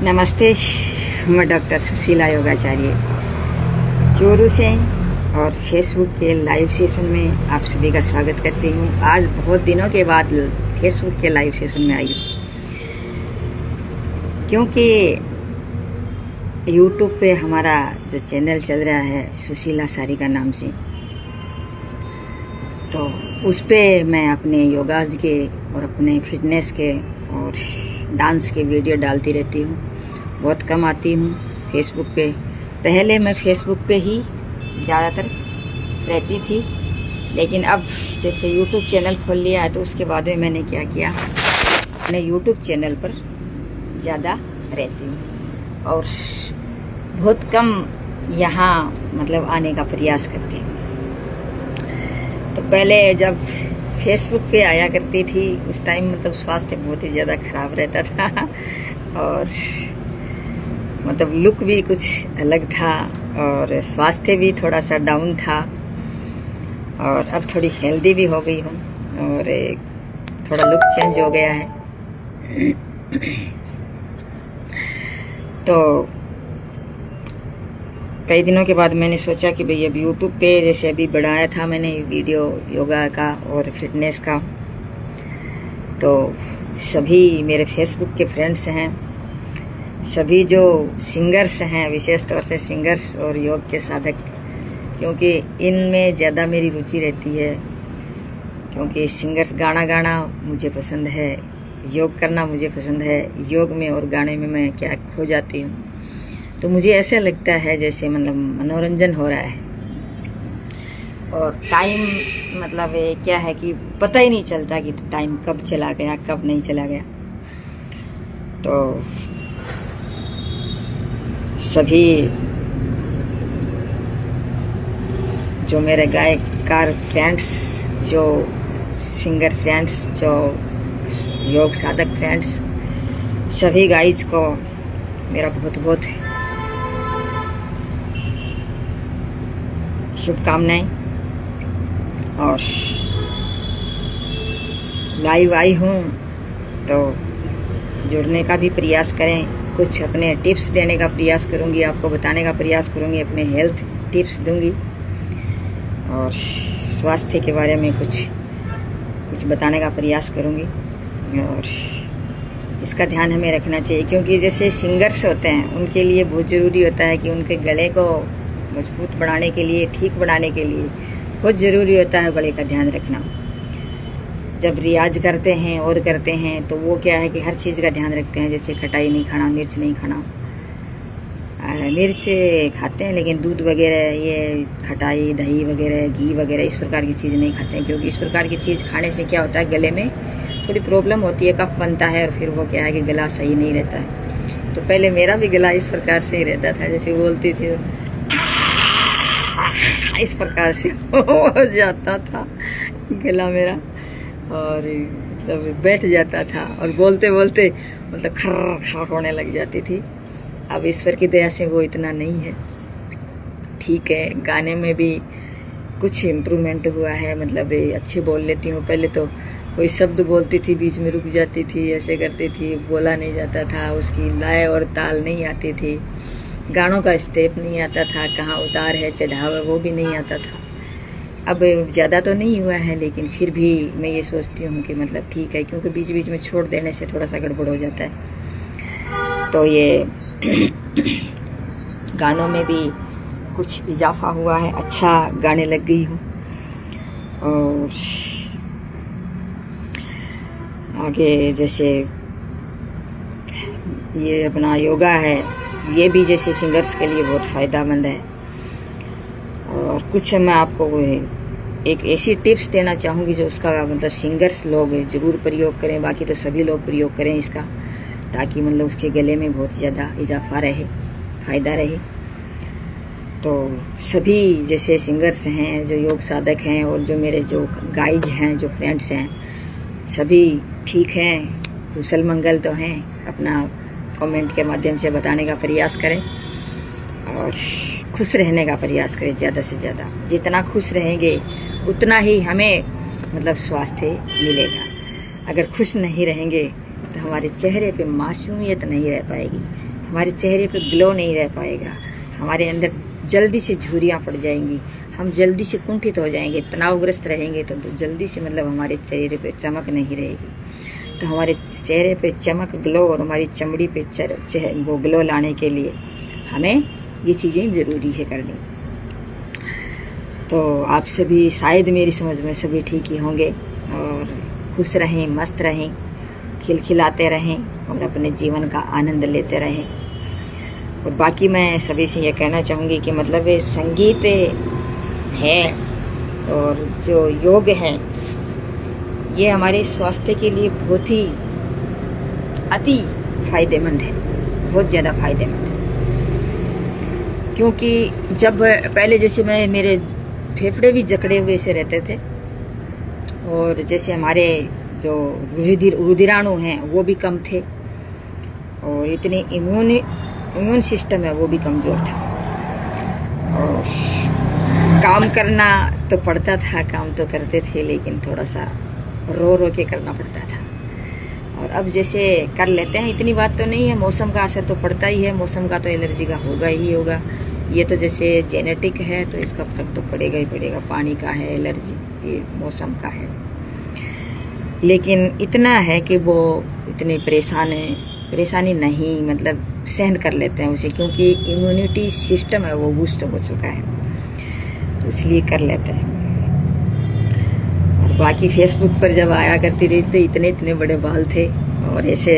नमस्ते, मैं डॉक्टर सुशीला योगाचार्य चूरू से और फेसबुक के लाइव सेशन में आप सभी का स्वागत करती हूँ। आज बहुत दिनों के बाद फेसबुक के लाइव सेशन में आई हूँ, क्योंकि यूट्यूब पे हमारा जो चैनल चल रहा है सुशीला सारिका नाम से, तो उस पे मैं अपने योगाज के और अपने फिटनेस के और डांस के वीडियो डालती रहती हूँ। बहुत कम आती हूँ फेसबुक पे। पहले मैं फेसबुक पे ही ज़्यादातर रहती थी, लेकिन अब जैसे यूट्यूब चैनल खोल लिया है तो उसके बाद में मैंने क्या किया, अपने यूट्यूब चैनल पर ज़्यादा रहती हूँ और बहुत कम यहाँ मतलब आने का प्रयास करती हूँ। तो पहले जब फेसबुक पे आया करती थी उस टाइम मतलब स्वास्थ्य बहुत ही ज़्यादा खराब रहता था और मतलब लुक भी कुछ अलग था और स्वास्थ्य भी थोड़ा सा डाउन था। और अब थोड़ी हेल्दी भी हो गई हूँ और थोड़ा लुक चेंज हो गया है। तो कई दिनों के बाद मैंने सोचा कि भाई अब यूट्यूब पे जैसे अभी बढ़ाया था मैंने वीडियो योगा का और फिटनेस का, तो सभी मेरे फेसबुक के फ्रेंड्स हैं, सभी जो सिंगर्स हैं, विशेष तौर से सिंगर्स और योग के साधक, क्योंकि इनमें ज़्यादा मेरी रुचि रहती है, क्योंकि सिंगर्स गाना गाना मुझे पसंद है, योग करना मुझे पसंद है। योग में और गाने में मैं क्या खो जाती हूँ, तो मुझे ऐसा लगता है जैसे मतलब मनोरंजन हो रहा है और टाइम मतलब क्या है कि पता ही नहीं चलता कि टाइम कब चला गया कब नहीं चला गया। तो सभी जो मेरे गायकार फ्रेंड्स, जो सिंगर फ्रेंड्स, जो योग साधक फ्रेंड्स, सभी गाइज को मेरा बहुत बहुत शुभकामनाएं। और लाइव आई हूँ तो जुड़ने का भी प्रयास करें, कुछ अपने टिप्स देने का प्रयास करूँगी, आपको बताने का प्रयास करूँगी, अपने हेल्थ टिप्स दूँगी और स्वास्थ्य के बारे में कुछ बताने का प्रयास करूँगी। और इसका ध्यान हमें रखना चाहिए, क्योंकि जैसे सिंगर्स होते हैं उनके लिए बहुत ज़रूरी होता है कि उनके गले को मजबूत बनाने के लिए, ठीक बनाने के लिए बहुत ज़रूरी होता है गले का ध्यान रखना। जब रियाज करते हैं और करते हैं तो वो क्या है कि हर चीज़ का ध्यान रखते हैं, जैसे खटाई नहीं खाना, मिर्च नहीं खाना। मिर्च खाते हैं लेकिन दूध वगैरह, ये खटाई, दही वगैरह, घी वगैरह इस प्रकार की चीज़ नहीं खाते हैं, क्योंकि इस प्रकार की चीज़ खाने से क्या होता है, गले में थोड़ी प्रॉब्लम होती है, कफ बनता है और फिर वो क्या है कि गला सही नहीं रहता है। तो पहले मेरा भी गला इस प्रकार से ही रहता था, जैसे बोलती थी इस प्रकार से हो जाता था गला मेरा और मतलब बैठ जाता था और बोलते बोलते मतलब खर्र होने लग जाती थी। अब ईश्वर की दया से वो इतना नहीं है, ठीक है। गाने में भी कुछ इम्प्रूवमेंट हुआ है, मतलब अच्छे बोल लेती हूँ। पहले तो कोई शब्द बोलती थी बीच में रुक जाती थी, ऐसे करती थी, बोला नहीं जाता था, उसकी लय और ताल नहीं आती थी, गानों का स्टेप नहीं आता था, कहाँ उतार है चढ़ाव है वो भी नहीं आता था। अब ज़्यादा तो नहीं हुआ है, लेकिन फिर भी मैं ये सोचती हूँ कि मतलब ठीक है, क्योंकि बीच बीच में छोड़ देने से थोड़ा सा गड़बड़ हो जाता है। तो ये गानों में भी कुछ इजाफा हुआ है, अच्छा गाने लग गई हूँ। और आगे जैसे ये अपना योगा है, ये भी जैसे सिंगर्स के लिए बहुत फ़ायदेमंद है। और कुछ मैं आपको एक ऐसी टिप्स देना चाहूँगी जो उसका मतलब सिंगर्स लोग ज़रूर प्रयोग करें, बाकी तो सभी लोग प्रयोग करें इसका, ताकि मतलब उसके गले में बहुत ज़्यादा इजाफा रहे, फ़ायदा रहे। तो सभी जैसे सिंगर्स हैं, जो योग साधक हैं और जो मेरे जो गाइज हैं, जो फ्रेंड्स हैं, सभी ठीक हैं, कुशल मंगल तो हैं। अपना कमेंट के माध्यम से बताने का प्रयास करें और खुश रहने का प्रयास करें ज़्यादा से ज़्यादा। जितना खुश रहेंगे उतना ही हमें मतलब स्वास्थ्य मिलेगा। अगर खुश नहीं रहेंगे तो हमारे चेहरे पे मासूमियत नहीं रह पाएगी, हमारे चेहरे पे ग्लो नहीं रह पाएगा, हमारे अंदर जल्दी से झुर्रियाँ पड़ जाएंगी, हम जल्दी से कुंठित हो जाएंगे, तनावग्रस्त रहेंगे तो जल्दी से मतलब हमारे चेहरे पे चमक नहीं रहेगी। तो हमारे चेहरे पे चमक, ग्लो और हमारी चमड़ी पे वो ग्लो लाने के लिए हमें ये चीज़ें ज़रूरी है करनी। तो आप सभी शायद मेरी समझ में सभी ठीक ही होंगे और खुश रहें, मस्त रहें, खिलखिलाते रहें और अपने जीवन का आनंद लेते रहें। और बाकी मैं सभी से ये कहना चाहूँगी कि मतलब ये संगीत है और जो योग है ये हमारे स्वास्थ्य के लिए बहुत ही अति फायदेमंद है, बहुत ज़्यादा फायदेमंद है। क्योंकि जब पहले जैसे मेरे फेफड़े भी जकड़े हुए से रहते थे और जैसे हमारे जो रुधिराणु हैं वो भी कम थे और इतनी इम्यून सिस्टम है वो भी कमज़ोर था और काम करना तो पड़ता था, काम तो करते थे लेकिन थोड़ा सा रो के करना पड़ता था। और अब जैसे कर लेते हैं, इतनी बात तो नहीं है, मौसम का असर तो पड़ता ही है, मौसम का तो एलर्जी का होगा ही होगा, ये तो जैसे जेनेटिक है तो इसका फर्क तो पड़ेगा ही पड़ेगा, पानी का है एलर्जी, ये मौसम का है। लेकिन इतना है कि वो इतने परेशानी नहीं, मतलब सहन कर लेते हैं उसे, क्योंकि इम्यूनिटी सिस्टम है वो बूस्ट हो चुका है तो इसलिए कर लेते हैं। और बाकी फेसबुक पर जब आया करती थी तो इतने बड़े बाल थे और ऐसे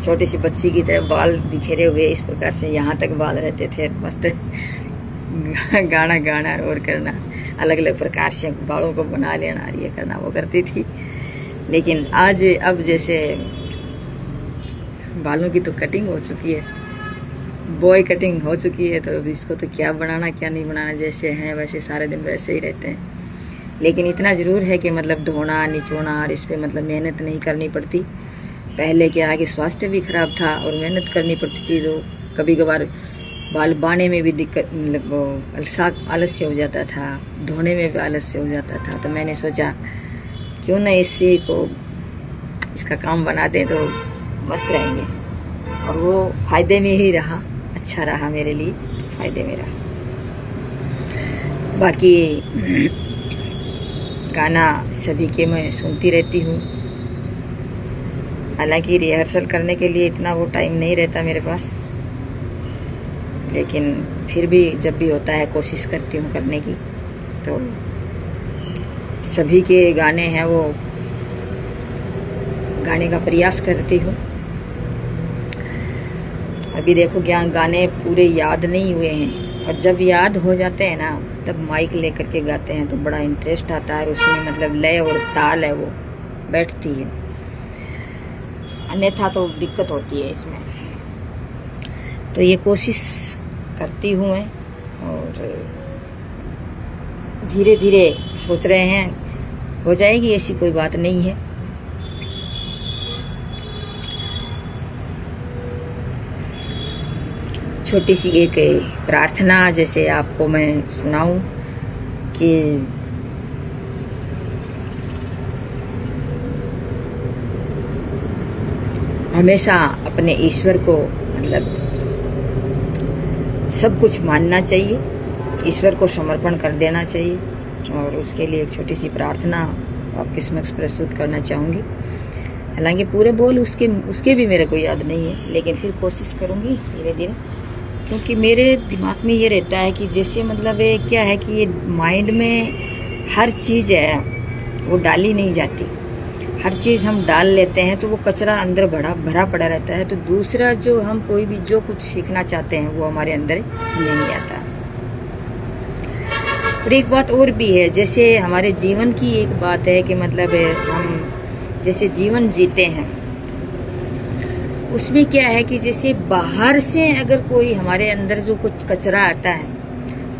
छोटी सी बच्ची की तरह बाल बिखेरे हुए इस प्रकार से यहाँ तक बाल रहते थे, मस्त गाना और करना, अलग अलग प्रकार से बालों को बना लेना, ये करना वो करती थी। लेकिन अब जैसे बालों की तो कटिंग हो चुकी है, बॉय कटिंग हो चुकी है, तो अब इसको तो क्या बनाना क्या नहीं बनाना, जैसे हैं वैसे सारे दिन वैसे ही रहते हैं। लेकिन इतना ज़रूर है कि मतलब धोना निचोना और इस पर मतलब मेहनत नहीं करनी पड़ती। पहले क्या है कि स्वास्थ्य भी खराब था और मेहनत करनी पड़ती थी तो कभी कभार बाल बाने में भी दिक्कत, मतलब वो आलस्य हो जाता था, धोने में भी आलस्य हो जाता था। तो मैंने सोचा क्यों ना इसका काम बना दें तो मस्त रहेंगे, और वो फायदे में ही रहा, अच्छा रहा मेरे लिए, फायदे में रहा। बाकी गाना सभी के मैं सुनती रहती हूँ, हालांकि रिहर्सल करने के लिए इतना वो टाइम नहीं रहता मेरे पास, लेकिन फिर भी जब भी होता है कोशिश करती हूँ करने की। तो सभी के गाने हैं वो गाने का प्रयास करती हूँ। अभी देखो क्या गाने पूरे याद नहीं हुए हैं, और जब याद हो जाते हैं ना तब माइक लेकर के गाते हैं तो बड़ा इंटरेस्ट आता है, और उसमें मतलब लय और ताल है वो बैठती है, अन्यथा तो दिक्कत होती है इसमें। तो ये कोशिश करती हूँ मैं, और धीरे धीरे सोच रहे हैं हो जाएगी, ऐसी कोई बात नहीं है। छोटी सी एक प्रार्थना जैसे आपको मैं सुनाऊं कि हमेशा अपने ईश्वर को मतलब सब कुछ मानना चाहिए, ईश्वर को समर्पण कर देना चाहिए। और उसके लिए एक छोटी सी प्रार्थना आपके समक्ष प्रस्तुत करना चाहूँगी। हालांकि पूरे बोल उसके भी मेरे को याद नहीं है, लेकिन फिर कोशिश करूँगी धीरे धीरे, क्योंकि मेरे दिमाग में ये रहता है कि जैसे मतलब क्या है कि ये माइंड में हर चीज़ है वो डाली नहीं जाती, हर चीज़ हम डाल लेते हैं तो वो कचरा अंदर भरा पड़ा रहता है। तो दूसरा जो हम कोई भी जो कुछ सीखना चाहते हैं वो हमारे अंदर नहीं आता। और एक बात और भी है, जैसे हमारे जीवन की एक बात है कि मतलब हम जैसे जीवन जीते हैं उसमें क्या है कि जैसे बाहर से अगर कोई हमारे अंदर जो कुछ कचरा आता है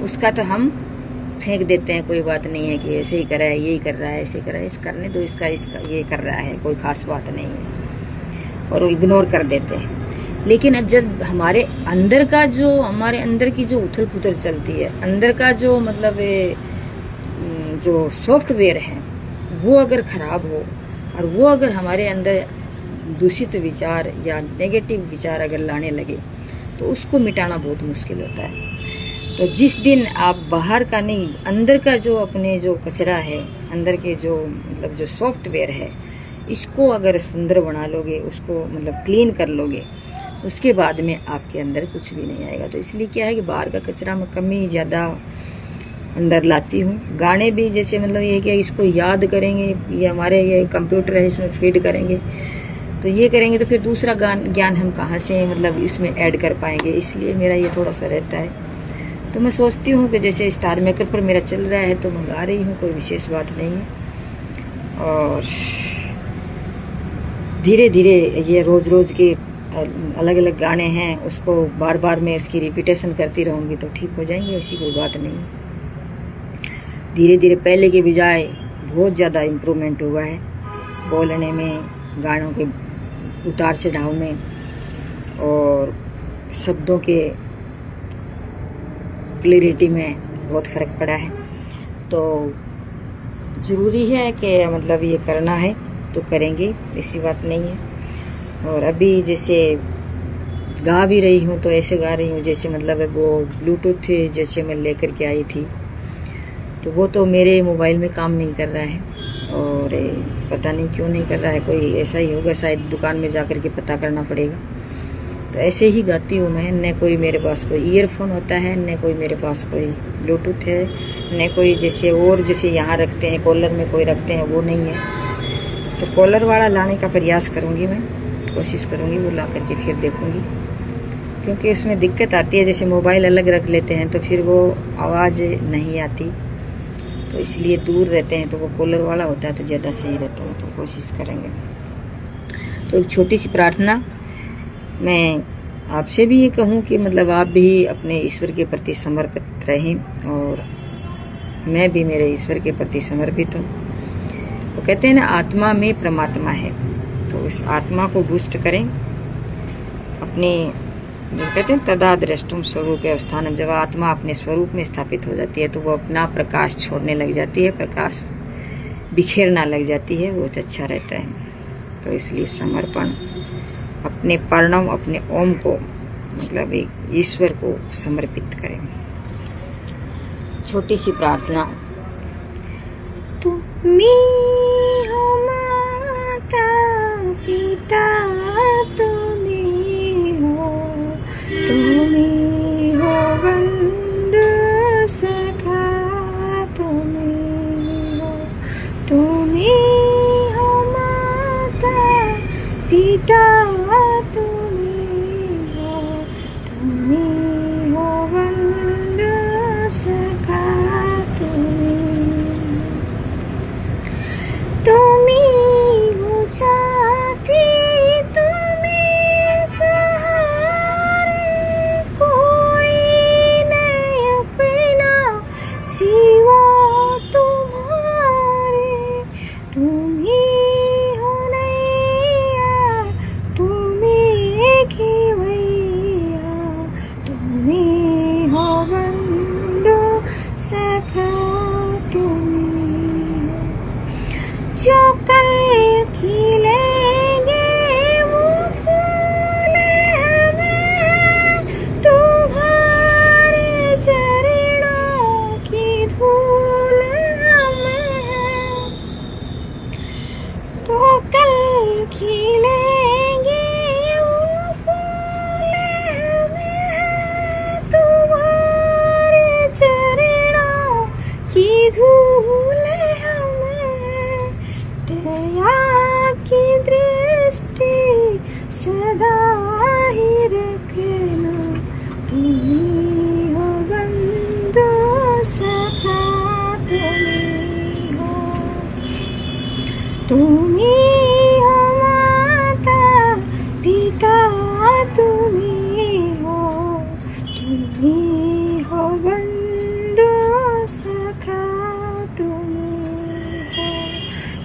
उसका तो हम फेंक देते हैं, कोई बात नहीं है कि ऐसे ही कर रहा है, यही कर रहा है, ऐसे कर रहा है, इस करने दो, इसका ये कर रहा है, कोई खास बात नहीं है, और इग्नोर कर देते हैं। लेकिन जब हमारे अंदर की जो उथल पुथल चलती है, अंदर का जो मतलब जो सॉफ्टवेयर है वो अगर खराब हो और वो अगर हमारे अंदर दूषित विचार या नेगेटिव विचार अगर लाने लगे तो उसको मिटाना बहुत मुश्किल होता है। तो जिस दिन आप बाहर का नहीं, अंदर का जो अपने जो कचरा है, अंदर के जो मतलब जो सॉफ्टवेयर है, इसको अगर सुंदर बना लोगे, उसको मतलब क्लीन कर लोगे, उसके बाद में आपके अंदर कुछ भी नहीं आएगा। तो इसलिए क्या है कि बाहर का कचरा में कमी ज़्यादा अंदर लाती हूँ। गाने भी जैसे मतलब ये कि इसको याद करेंगे, ये हमारे ये कंप्यूटर है इसमें फीड करेंगे, तो ये करेंगे तो फिर दूसरा ज्ञान हम कहाँ से मतलब इसमें ऐड कर पाएंगे। इसलिए मेरा ये थोड़ा सा रहता है। तो मैं सोचती हूँ कि जैसे स्टार मेकर पर मेरा चल रहा है तो मैं गा रही हूँ, कोई विशेष बात नहीं है। और धीरे धीरे ये रोज रोज के अलग अलग गाने हैं, उसको बार बार मैं इसकी रिपीटेशन करती रहूँगी तो ठीक हो जाएंगे, ऐसी कोई बात नहीं। धीरे धीरे पहले के बजाय बहुत ज़्यादा इम्प्रूवमेंट हुआ है बोलने में, गानों के उतार चढ़ाव में और शब्दों के क्लियरिटी में बहुत फ़र्क पड़ा है। तो ज़रूरी है कि मतलब ये करना है तो करेंगे, ऐसी बात नहीं है। और अभी जैसे गा भी रही हूँ तो ऐसे गा रही हूँ जैसे मतलब वो ब्लूटूथ जैसे मैं लेकर के आई थी, तो वो तो मेरे मोबाइल में काम नहीं कर रहा है और पता नहीं क्यों नहीं कर रहा है, कोई ऐसा ही होगा, शायद दुकान में जाकर के पता करना पड़ेगा। तो ऐसे ही गाती हूँ मैं, न कोई मेरे पास कोई ईयरफोन होता है, न कोई मेरे पास कोई ब्लूटूथ है, न कोई जैसे और जैसे यहाँ रखते हैं कॉलर में कोई रखते हैं, वो नहीं है। तो कॉलर वाला लाने का प्रयास करूँगी मैं, कोशिश करूँगी वो ला करके फिर देखूँगी, क्योंकि उसमें दिक्कत आती है। जैसे मोबाइल अलग रख लेते हैं तो फिर वो आवाज़ नहीं आती, तो इसलिए दूर रहते हैं तो वो कॉलर वाला होता है तो ज़्यादा सही रहता है। तो कोशिश करेंगे। तो एक छोटी सी प्रार्थना मैं आपसे भी ये कहूँ कि मतलब आप भी अपने ईश्वर के प्रति समर्पित रहें और मैं भी मेरे ईश्वर के प्रति समर्पित हूँ। तो कहते हैं ना, आत्मा में परमात्मा है, तो उस आत्मा को बूस्ट करें अपने, कहते हैं तदा द्रष्टुम स्वरूप अवस्थानम। जब आत्मा अपने स्वरूप में स्थापित हो जाती है तो वो अपना प्रकाश छोड़ने लग जाती है, प्रकाश बिखेरना लग जाती है, वो अच्छा रहता है। तो इसलिए समर्पण, अपने प्रणव, अपने ओम को मतलब एक ईश्वर को समर्पित करें। छोटी सी प्रार्थना। तुम्ही हो माता पिता, तुम्ही हो बंधु सखा, तुम्ही हो माता पिता, तुम्ही हो बंधु सखा, तुम्ही हो साथी, तुम्ही सहारे, कोई नहीं अपना सिवा तुम्हारे, तुम्ही हो नैया, तुम्ही खेवैया, तुम्ही हो बंधु सखा, जो कल खिलेंगे वो फूल हमें, तुम्हारे चरणों की धूल हमें, तो कल खिलेंगे वो फूल हमें, तुम्हारे चरणों की धूल हमें, दया की दृष्टि सदा ही रखना, तुम्ही हो बंधु सखा, तुम्ही हो माता पिता, तुम्ही हो बंधु सखा,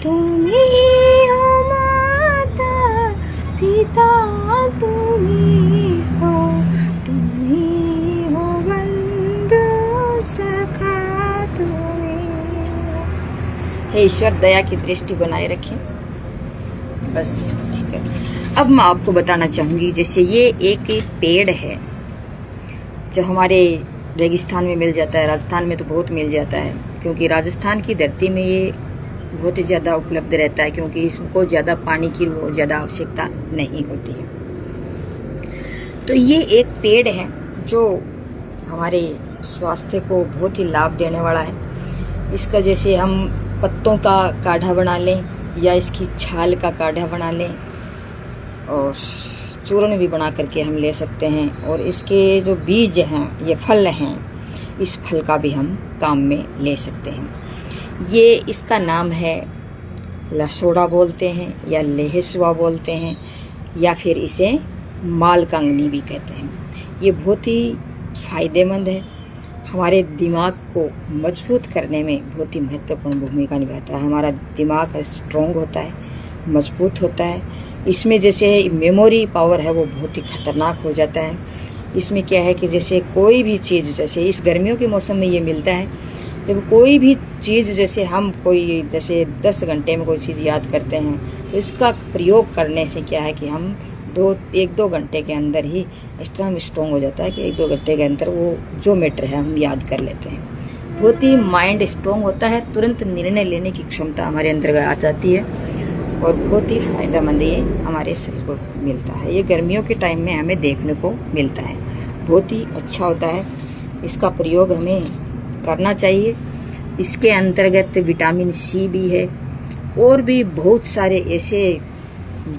तुम्ही हो माता पिता, तुम्ही हो बंधु सखा, हे ईश्वर दया की दृष्टि बनाए रखें। बस ठीक है। अब मैं आपको बताना चाहूंगी, जैसे ये एक पेड़ है जो हमारे रेगिस्तान में मिल जाता है, राजस्थान में तो बहुत मिल जाता है, क्योंकि राजस्थान की धरती में ये बहुत ही ज़्यादा उपलब्ध रहता है, क्योंकि इसको ज़्यादा पानी की ज़्यादा आवश्यकता नहीं होती है। तो ये एक पेड़ है जो हमारे स्वास्थ्य को बहुत ही लाभ देने वाला है। इसका जैसे हम पत्तों का काढ़ा बना लें या इसकी छाल का काढ़ा बना लें और चूर्ण भी बना करके हम ले सकते हैं। और इसके जो बीज हैं, ये फल हैं, इस फल का भी हम काम में ले सकते हैं। ये इसका नाम है लसोड़ा बोलते हैं या लेहसुआ बोलते हैं या फिर इसे मालकांगनी भी कहते हैं। ये बहुत ही फायदेमंद है, हमारे दिमाग को मजबूत करने में बहुत ही महत्वपूर्ण भूमिका निभाता है। हमारा दिमाग स्ट्रॉन्ग होता है, मजबूत होता है। इसमें जैसे मेमोरी पावर है वो बहुत ही खतरनाक हो जाता है। इसमें क्या है कि जैसे कोई भी चीज़, जैसे इस गर्मियों के मौसम में ये मिलता है, जब कोई भी चीज़ जैसे हम कोई जैसे 10 घंटे में कोई चीज़ याद करते हैं, तो इसका प्रयोग करने से क्या है कि हम 1-2 घंटे के अंदर ही इस तरह स्ट्रॉन्ग हो जाता है कि 1-2 घंटे के अंदर वो जो मैटर है हम याद कर लेते हैं। बहुत ही माइंड स्ट्रॉन्ग होता है, तुरंत निर्णय लेने की क्षमता हमारे अंदर आ जाती है और बहुत ही फायदेमंद ये हमारे शरीर को मिलता है। ये गर्मियों के टाइम में हमें देखने को मिलता है, बहुत ही अच्छा होता है। इसका प्रयोग हमें करना चाहिए। इसके अंतर्गत विटामिन सी भी है और भी बहुत सारे ऐसे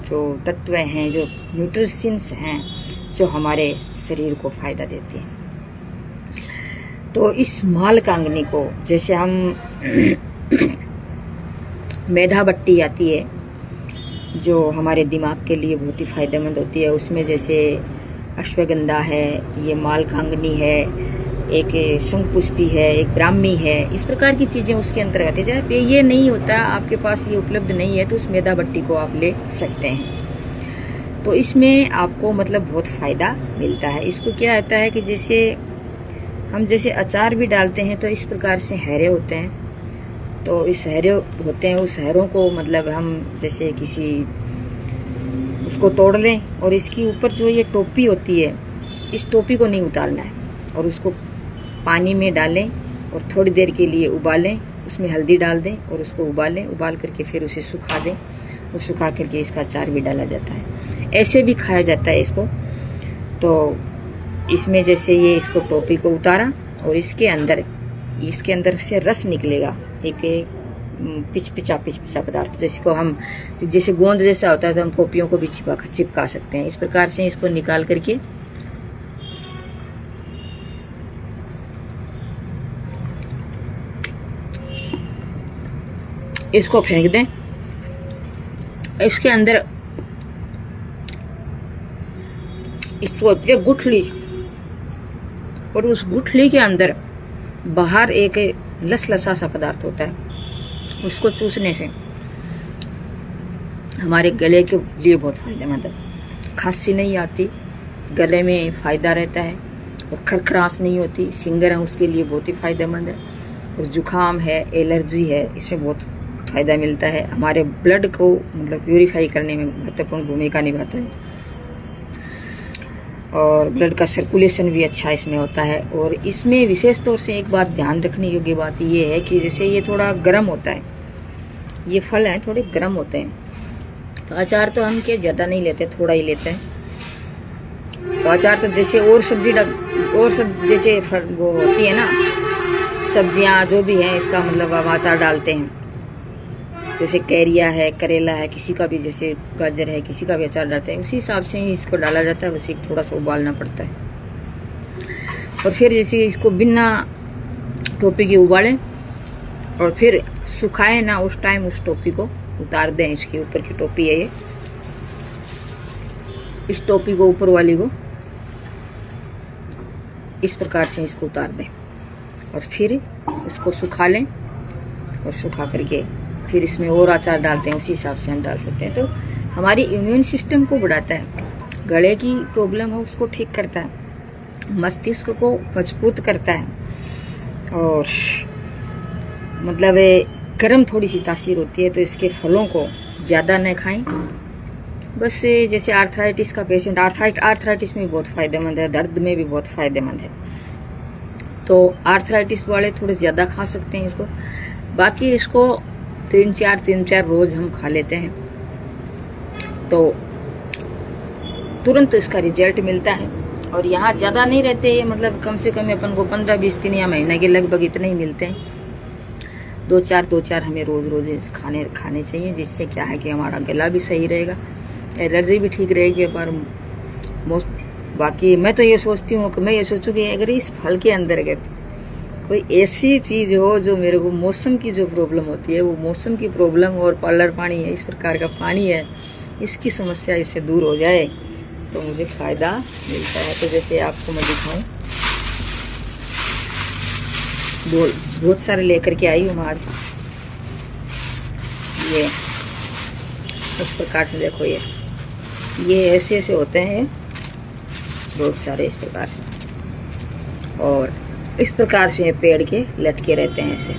जो तत्व हैं, जो न्यूट्रिशंस हैं, जो हमारे शरीर को फायदा देते हैं। तो इस मालकांगनी को जैसे हम मेधा बट्टी आती है जो हमारे दिमाग के लिए बहुत ही फायदेमंद होती है, उसमें जैसे अश्वगंधा है, ये मालकांगनी है, एक शंखपुष्पी है, एक ब्राह्मी है, इस प्रकार की चीज़ें उसके अंतर्गत है। जब ये नहीं होता, आपके पास ये उपलब्ध नहीं है, तो उस मेधा बट्टी को आप ले सकते हैं। तो इसमें आपको मतलब बहुत फ़ायदा मिलता है। इसको क्या होता है कि जैसे हम जैसे अचार भी डालते हैं तो इस प्रकार से हैरे होते हैं, तो इस हैरे होते हैं, उस हैरों को मतलब हम जैसे किसी उसको तोड़ लें और इसके ऊपर जो ये टोपी होती है, इस टोपी को नहीं उतारना है और उसको पानी में डालें और थोड़ी देर के लिए उबालें, उसमें हल्दी डाल दें और उसको उबालें, उबाल करके फिर उसे सुखा दें और सुखा करके इसका अचार भी डाला जाता है। ऐसे भी खाया जाता है इसको। तो इसमें जैसे ये इसको टोपी को उतारा और इसके अंदर से रस निकलेगा, एक पिचपिचा पदार्थ, जिसको हम जैसे गोंद जैसा होता है, तो हम कॉपियों को भी चिपका सकते हैं। इस प्रकार से इसको निकाल करके इसको फेंक दें। इसके अंदर इसको होती है गुठली, और उस गुठली के अंदर बाहर एक लसलसा सा पदार्थ होता है, उसको चूसने से हमारे गले के लिए बहुत फायदेमंद है। खांसी नहीं आती, गले में फायदा रहता है और खरखरास नहीं होती। सिंगर है उसके लिए बहुत ही फायदेमंद है। और जुकाम है, एलर्जी है, इससे बहुत फायदा मिलता है। हमारे ब्लड को मतलब प्यूरिफाई करने में महत्वपूर्ण भूमिका निभाता है और ब्लड का सर्कुलेशन भी अच्छा इसमें होता है। और इसमें विशेष तौर से एक बात ध्यान रखने योग्य बात ये है कि जैसे ये थोड़ा गर्म होता है, ये फल हैं थोड़े गर्म होते हैं, तो अचार तो हम के ज़्यादा नहीं लेते, थोड़ा ही लेते हैं। तो अचार तो जैसे और सब जैसे वो होती है ना सब्जियां जो भी हैं, इसका मतलब हम अचार डालते हैं। जैसे कैरिया है, करेला है, किसी का भी जैसे गाजर है, किसी का भी अचार डालते हैं, उसी हिसाब से ही इसको डाला जाता है। बस एक थोड़ा सा उबालना पड़ता है और फिर जैसे इसको बिना टोपी के उबालें और फिर सुखाए ना, उस टाइम उस टोपी को उतार दें। इसके ऊपर की टोपी है ये, इस टोपी को ऊपर वाली को इस प्रकार से इसको उतार दें और फिर इसको सुखा लें और सुखा करके फिर इसमें और अचार डालते हैं, उसी हिसाब से हम डाल सकते हैं। तो हमारी इम्यून सिस्टम को बढ़ाता है, गले की प्रॉब्लम है उसको ठीक करता है, मस्तिष्क को मजबूत करता है और मतलब गर्म थोड़ी सी तासीर होती है। तो इसके फलों को ज़्यादा न खाएं बस जैसे आर्थराइटिस का पेशेंट, आर्थराइटिस में भी बहुत फ़ायदेमंद है, दर्द में भी बहुत फ़ायदेमंद है। तो आर्थराइटिस वाले थोड़े ज़्यादा खा सकते हैं इसको। बाकी इसको 3-4 रोज़ हम खा लेते हैं तो तुरंत इसका रिजल्ट मिलता है। और यहाँ ज़्यादा नहीं रहते ये, मतलब कम से कम अपन को 15-20 दिन या महीने के लगभग इतने ही मिलते हैं। 2-4 हमें रोज़ खाने चाहिए, जिससे क्या है कि हमारा गला भी सही रहेगा, एलर्जी भी ठीक रहेगी। पर बाकी मैं तो ये सोचती हूँ कि मैं ये सोचूँ कि अगर इस फल के अंतर्गत कोई ऐसी चीज़ हो जो मेरे को मौसम की जो प्रॉब्लम होती है, वो मौसम की प्रॉब्लम और पार्लर पानी है, इस प्रकार का पानी है, इसकी समस्या इससे दूर हो जाए तो मुझे फ़ायदा मिलता है। तो जैसे आपको मैं दिखाऊँ, बहुत सारे लेकर के आई हूँ मैं आज। ये इस प्रकार से देखो, ये ऐसे होते हैं बहुत सारे इस प्रकार से, और इस प्रकार से पेड़ के लटके रहते हैं, ऐसे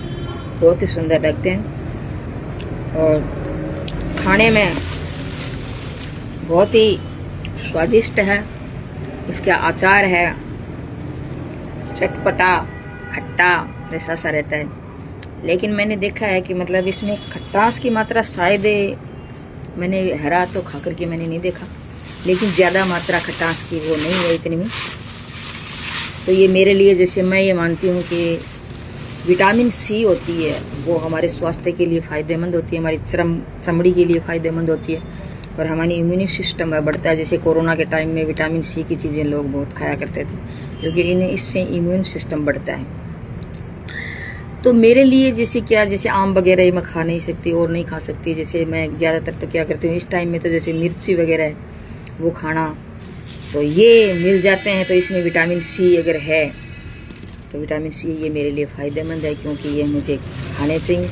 बहुत ही सुंदर लगते हैं और खाने में बहुत ही स्वादिष्ट है। इसका अचार है चटपटा खट्टा ऐसा सा रहता है, लेकिन मैंने देखा है कि मतलब इसमें खट्टास की मात्रा शायद, मैंने हरा तो खा करके मैंने नहीं देखा, लेकिन ज़्यादा मात्रा खट्टास की वो नहीं है इतनी में। तो ये मेरे लिए, जैसे मैं ये मानती हूँ कि विटामिन सी होती है वो हमारे स्वास्थ्य के लिए फ़ायदेमंद होती है, हमारी चमड़ी के लिए फ़ायदेमंद होती है और हमारी इम्यून सिस्टम बढ़ता है। जैसे कोरोना के टाइम में विटामिन सी की चीज़ें लोग बहुत खाया करते थे, क्योंकि इन्हें इससे इम्यून सिस्टम बढ़ता है। तो मेरे लिए जैसे आम वगैरह मैं खा नहीं सकती और नहीं खा सकती। जैसे मैं ज़्यादातर तो क्या करती हूँ इस टाइम में, तो जैसे मिर्ची वगैरह है वो खाना, तो ये मिल जाते हैं। तो इसमें विटामिन सी अगर है तो विटामिन सी ये मेरे लिए फ़ायदेमंद है, क्योंकि ये मुझे खाने चाहिए,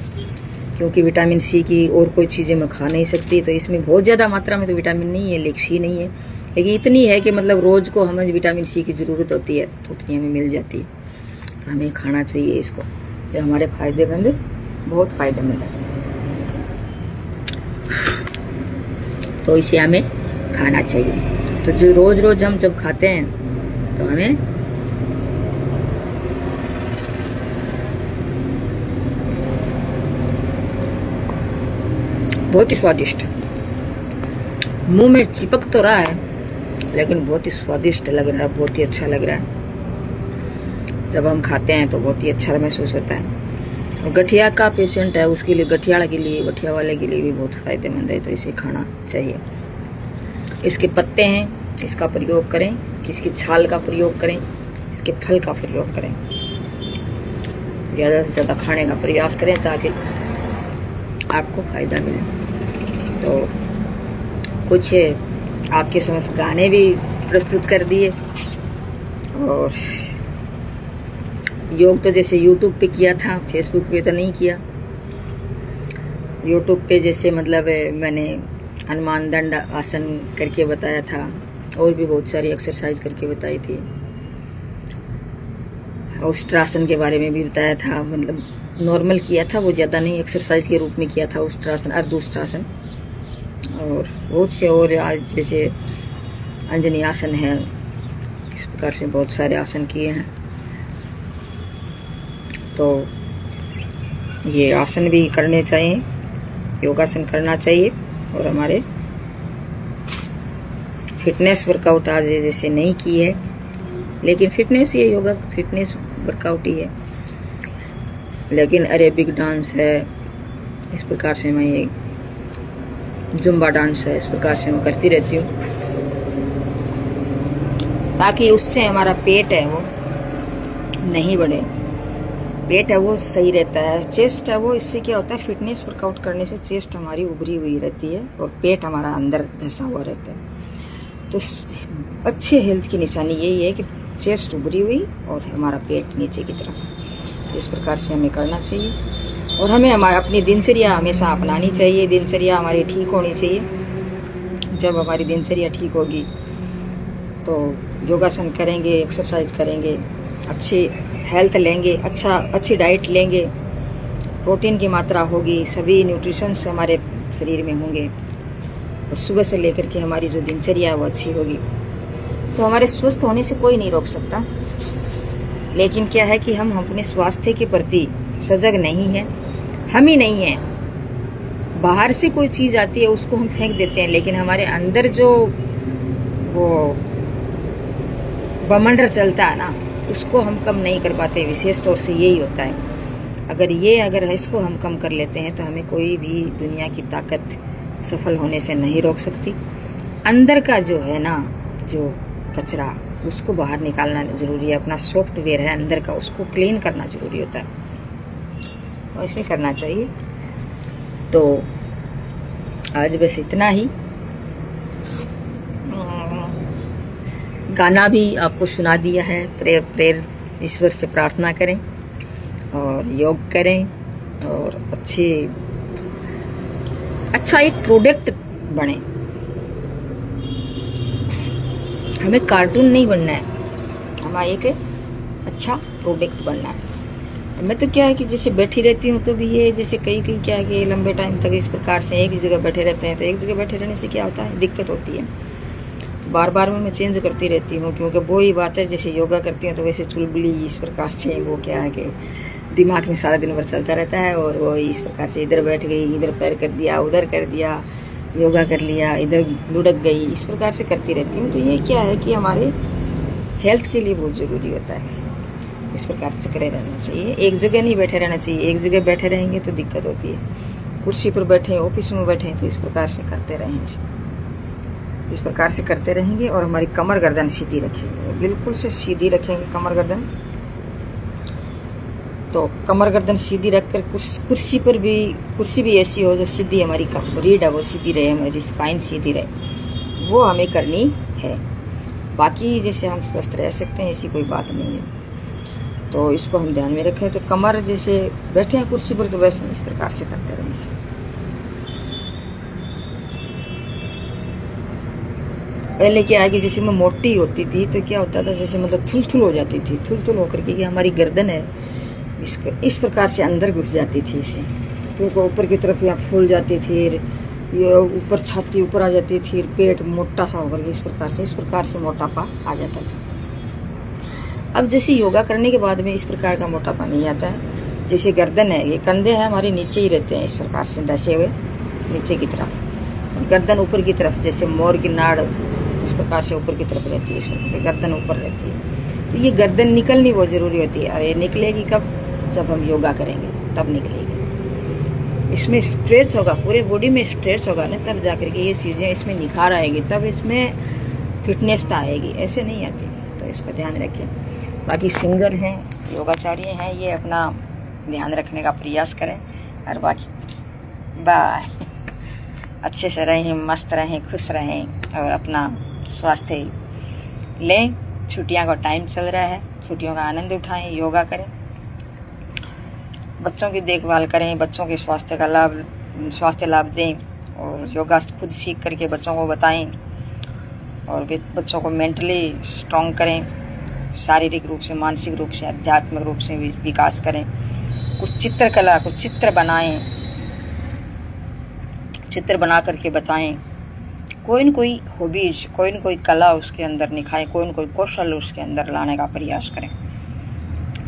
क्योंकि विटामिन सी की और कोई चीज़ें मैं खा नहीं सकती। तो इसमें बहुत ज़्यादा मात्रा में तो विटामिन नहीं है, लेकिन सी नहीं है, लेकिन इतनी है कि मतलब रोज़ को हमें विटामिन सी की ज़रूरत होती है, उतनी हमें मिल जाती है। तो हमें खाना चाहिए इसको, ये हमारे फ़ायदेमंद, बहुत फ़ायदेमंद है। तो इसे हमें खाना चाहिए। तो जो रोज़ हम जब खाते हैं तो हमें बहुत ही स्वादिष्ट, मुंह में चिपक तो रहा है लेकिन बहुत ही स्वादिष्ट लग रहा है, बहुत ही अच्छा लग रहा है। जब हम खाते हैं तो बहुत ही अच्छा महसूस होता है। और गठिया का पेशेंट है उसके लिए, गठिया वाले के लिए भी बहुत फ़ायदेमंद है, तो इसे खाना चाहिए। इसके पत्ते हैं, इसका प्रयोग करें, इसकी छाल का प्रयोग करें, इसके फल का प्रयोग करें, ज़्यादा से ज़्यादा खाने का प्रयास करें ताकि आपको फ़ायदा मिले। तो कुछ आपके समझ गाने भी प्रस्तुत कर दिए, और योग तो जैसे यूट्यूब पे किया था, फेसबुक पे तो नहीं किया। यूट्यूब पे जैसे मतलब मैंने हनुमान दंड आसन करके बताया था, और भी बहुत सारी एक्सरसाइज करके बताई थी। उष्ट्रासन के बारे में भी बताया था, मतलब नॉर्मल किया था, वो ज़्यादा नहीं, एक्सरसाइज के रूप में किया था उष्ट्रासन, अर्धउष्ट्रासन, और बहुत से और आज जैसे अंजनी आसन है, इस प्रकार से बहुत सारे आसन किए हैं। तो ये आसन भी करने चाहिए, योगासन करना चाहिए। और हमारे फिटनेस वर्कआउट आज जैसे नहीं की है, लेकिन फिटनेस ये योगा फिटनेस वर्कआउट ही है, लेकिन अरेबिक डांस है, इस प्रकार से मैं ये जुम्बा डांस है, इस प्रकार से मैं करती रहती हूँ, ताकि उससे हमारा पेट है वो नहीं बढ़े, पेट है वो सही रहता है। चेस्ट है वो, इससे क्या होता है, फिटनेस वर्कआउट करने से चेस्ट हमारी उभरी हुई रहती है और पेट हमारा अंदर धंसा हुआ रहता है। तो अच्छे हेल्थ की निशानी यही है कि चेस्ट उभरी हुई और हमारा पेट नीचे की तरफ। तो इस प्रकार से हमें करना चाहिए, और हमें अपनी दिनचर्या हमेशा अपनानी चाहिए। दिनचर्या हमारी ठीक होनी चाहिए। जब हमारी दिनचर्या ठीक होगी तो योगासन करेंगे, एक्सरसाइज करेंगे, अच्छी हेल्थ लेंगे, अच्छी डाइट लेंगे, प्रोटीन की मात्रा होगी, सभी न्यूट्रिशंस हमारे शरीर में होंगे, और सुबह से लेकर के हमारी जो दिनचर्या है वो अच्छी होगी, तो हमारे स्वस्थ होने से कोई नहीं रोक सकता। लेकिन क्या है कि हम अपने स्वास्थ्य के प्रति सजग नहीं हैं, हम ही नहीं हैं। बाहर से कोई चीज आती है उसको हम फेंक देते हैं, लेकिन हमारे अंदर जो वो बमंडर चलता है ना, उसको हम कम नहीं कर पाते। विशेष तौर से यही होता है। अगर इसको हम कम कर लेते हैं तो हमें कोई भी दुनिया की ताकत सफल होने से नहीं रोक सकती। अंदर का जो है ना, जो कचरा, उसको बाहर निकालना जरूरी है। अपना सॉफ्टवेयर है अंदर का, उसको क्लीन करना जरूरी होता है। तो ऐसे करना चाहिए। तो आज बस इतना ही। गाना भी आपको सुना दिया है। प्रेयर ईश्वर से प्रार्थना करें और योग करें और अच्छा एक प्रोडक्ट बने। हमें कार्टून नहीं बनना है, हमें एक अच्छा प्रोडक्ट बनना है। मैं तो क्या है कि जैसे बैठी रहती हूँ तो भी ये जैसे कई क्या है कि लंबे टाइम तक इस प्रकार से एक ही जगह बैठे रहते हैं, तो एक जगह बैठे रहने से क्या होता है, दिक्कत होती है। बार बार में मैं चेंज करती रहती हूँ, क्योंकि वो ही बात है। जैसे योगा करती हूँ तो वैसे चुलबुली इस प्रकार से वो क्या है कि दिमाग में सारा दिन भर चलता रहता है, और वो इस प्रकार से इधर बैठ गई, इधर पैर कर दिया, उधर कर दिया, योगा कर लिया, इधर लुढ़क गई, इस प्रकार से करती रहती हूँ। तो ये क्या है कि हमारे हेल्थ के लिए बहुत ज़रूरी होता है। इस प्रकार से करे रहना चाहिए, एक जगह नहीं बैठे रहना चाहिए। एक जगह बैठे रहेंगे तो दिक्कत होती है। कुर्सी पर बैठे, ऑफिस में बैठे, तो इस प्रकार से करते रहेंगे, इस प्रकार से करते रहेंगे। और हमारी कमर गर्दन सीधी रखेंगे, बिल्कुल से सीधी रखेंगे कमर गर्दन। तो कमर गर्दन सीधी रखकर कुर्सी भी ऐसी हो जो सीधी, हमारी रीढ़ है वो सीधी रहे, हमारी स्पाइन सीधी रहे, वो हमें करनी है। बाकी जैसे हम स्वस्थ रह सकते हैं ऐसी कोई बात नहीं है। तो इसको हम ध्यान में रखें। तो कमर जैसे बैठे हैं कुर्सी पर, तो वैसे इस प्रकार से करते रहें इसे। पहले क्या है कि जैसे मैं मोटी होती थी तो क्या होता था, जैसे मतलब थुल हो जाती थी। थुल होकर के हमारी गर्दन है इस प्रकार से अंदर घुस जाती थी इसे, क्योंकि ऊपर की तरफ यहाँ फूल जाती थी, ये ऊपर छाती ऊपर आ जाती थी, पेट मोटा सा होकर इस प्रकार से मोटापा आ जाता था। अब जैसे योगा करने के बाद में इस प्रकार का मोटापा नहीं आता है। जैसे गर्दन है, ये कंधे हैं हमारे नीचे ही रहते हैं, इस प्रकार से धसे हुए नीचे की तरफ, और गर्दन ऊपर की तरफ, जैसे मोर की नाड़ इस प्रकार से ऊपर की तरफ रहती है, इस प्रकार से गर्दन ऊपर रहती है। तो ये गर्दन निकलनी बहुत जरूरी होती है। और ये निकलेगी कब, जब हम योगा करेंगे तब निकलेगी। इसमें स्ट्रेच होगा, पूरे बॉडी में स्ट्रेच होगा ना, तब जाकर के ये चीज़ें इसमें निखार आएगी, तब इसमें फिटनेस आएगी, ऐसे नहीं आती। तो इसका ध्यान रखें। बाकी सिंगर हैं, योगाचार्य हैं, ये अपना ध्यान रखने का प्रयास करें। और बाकी बाय, अच्छे से रहें, मस्त रहें, खुश रहें और अपना स्वास्थ्य लें। छुट्टियां का टाइम चल रहा है, छुट्टियों का आनंद उठाएं, योगा करें, बच्चों की देखभाल करें, बच्चों के स्वास्थ्य लाभ दें, और योगा खुद सीख करके बच्चों को बताएं, और बच्चों को मेंटली स्ट्रॉन्ग करें, शारीरिक रूप से, मानसिक रूप से, आध्यात्मिक रूप से विकास करें। कुछ चित्रकला, कुछ चित्र बनाएं, चित्र बना करके बताएं। कोई न कोई हॉबीज, कोई न कोई कला उसके अंदर निखाएं, कोई न कोई कौशल उसके अंदर लाने का प्रयास करें।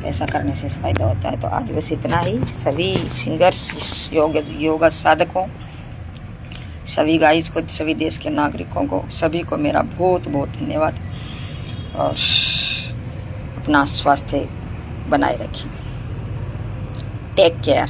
ऐसा करने से फायदा होता है। तो आज बस इतना ही। सभी सिंगर्स, योगा साधकों, सभी गाइज को, सभी देश के नागरिकों को, सभी को मेरा बहुत बहुत धन्यवाद। और अपना स्वास्थ्य बनाए रखिए। Take care.